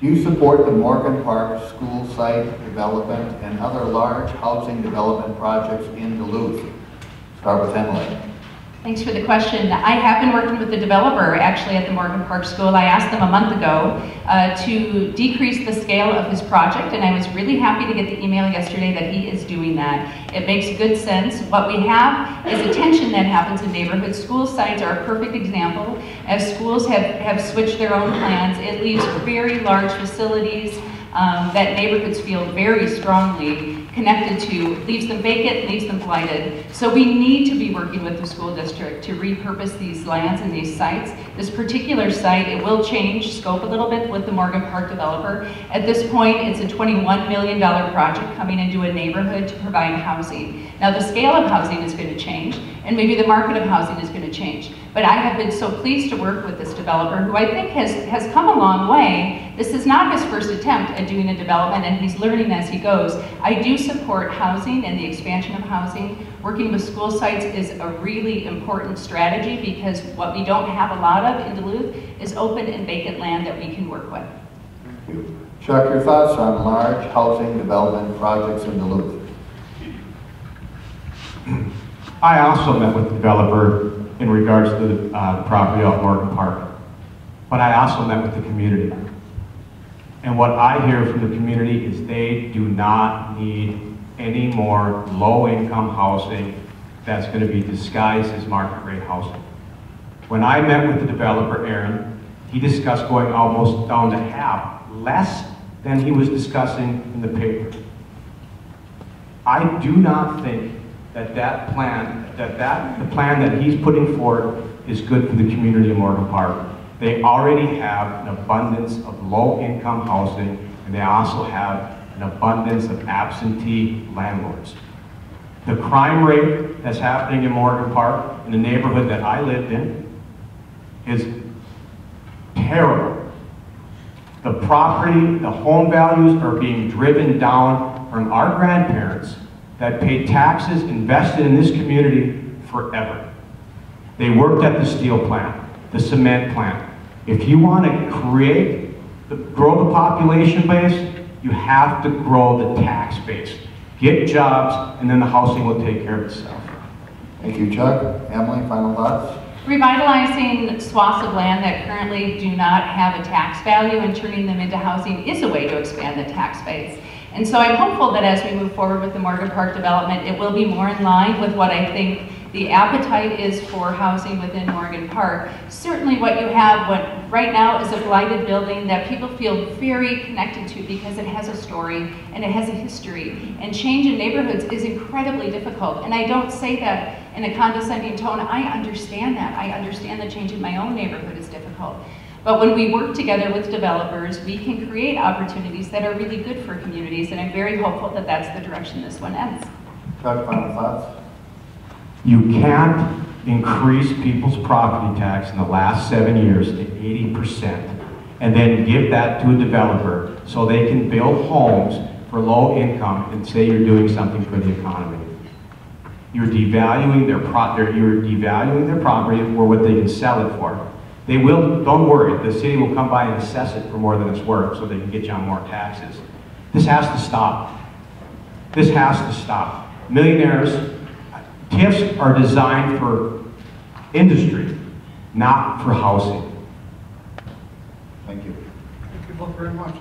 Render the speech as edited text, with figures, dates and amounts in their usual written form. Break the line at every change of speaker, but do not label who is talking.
Do you support the Morgan Park school site development and other large housing development projects in Duluth? Start with Emily.
Thanks for the question. I have been working with the developer actually at the Morgan Park School. I asked them a month ago to decrease the scale of his project, and I was really happy to get the email yesterday that he is doing that. It makes good sense. What we have is a tension that happens in neighborhoods. School sites are a perfect example. As schools have switched their own plans, it leaves very large facilities that neighborhoods feel very strongly connected to, leaves them vacant, leaves them blighted. So we need to be working with the school district to repurpose these lands and these sites. This particular site, it will change scope a little bit with the Morgan Park developer. At this point, it's a $21 million project coming into a neighborhood to provide housing. Now the scale of housing is going to change, and maybe the market of housing is going to change. But I have been so pleased to work with this developer who I think has come a long way. This is not his first attempt at doing a development, and he's learning as he goes. I do support housing and the expansion of housing. Working with school sites is a really important strategy because what we don't have a lot of in Duluth is open and vacant land that we can work with.
Thank you. Chuck, your thoughts on large housing development projects in Duluth?
I also met with the developer in regards to the property off Morgan Park, but I also met with the community. And what I hear from the community is they do not need any more low-income housing that's going to be disguised as market rate housing. When I met with the developer, Aaron, he discussed going almost down to half, less than he was discussing in the paper. I do not think that the plan that he's putting forward is good for the community of Morgan Park. They already have an abundance of low-income housing, and they also have an abundance of absentee landlords. The crime rate that's happening in Morgan Park, in the neighborhood that I lived in, is terrible. The property, the home values are being driven down from our grandparents that paid taxes, invested in this community forever. They worked at the steel plant, the cement plant. If you want to grow the population base, you have to grow the tax base. Get jobs, and then the housing will take care of itself.
Thank you, Chuck. Emily, final thoughts?
Revitalizing swaths of land that currently do not have a tax value and turning them into housing is a way to expand the tax base. And so I'm hopeful that as we move forward with the Morgan Park development, it will be more in line with what I think the appetite is for housing within Morgan Park. Certainly what you have right now is a blighted building that people feel very connected to because it has a story and it has a history. And change in neighborhoods is incredibly difficult. And I don't say that in a condescending tone. I understand that. I understand that change in my own neighborhood is difficult. But when we work together with developers, we can create opportunities that are really good for communities, and I'm very hopeful that that's the direction this one ends.
Chuck, final thoughts?
You can't increase people's property tax in the last 7 years to 80% and then give that to a developer so they can build homes for low income and say you're doing something for the economy. You're devaluing their property for what they can sell it for. They will, don't worry, the city will come by and assess it for more than it's worth so they can get you on more taxes. This has to stop. This has to stop. Millionaires, TIFs are designed for industry, not for housing.
Thank you.
Thank you both very much.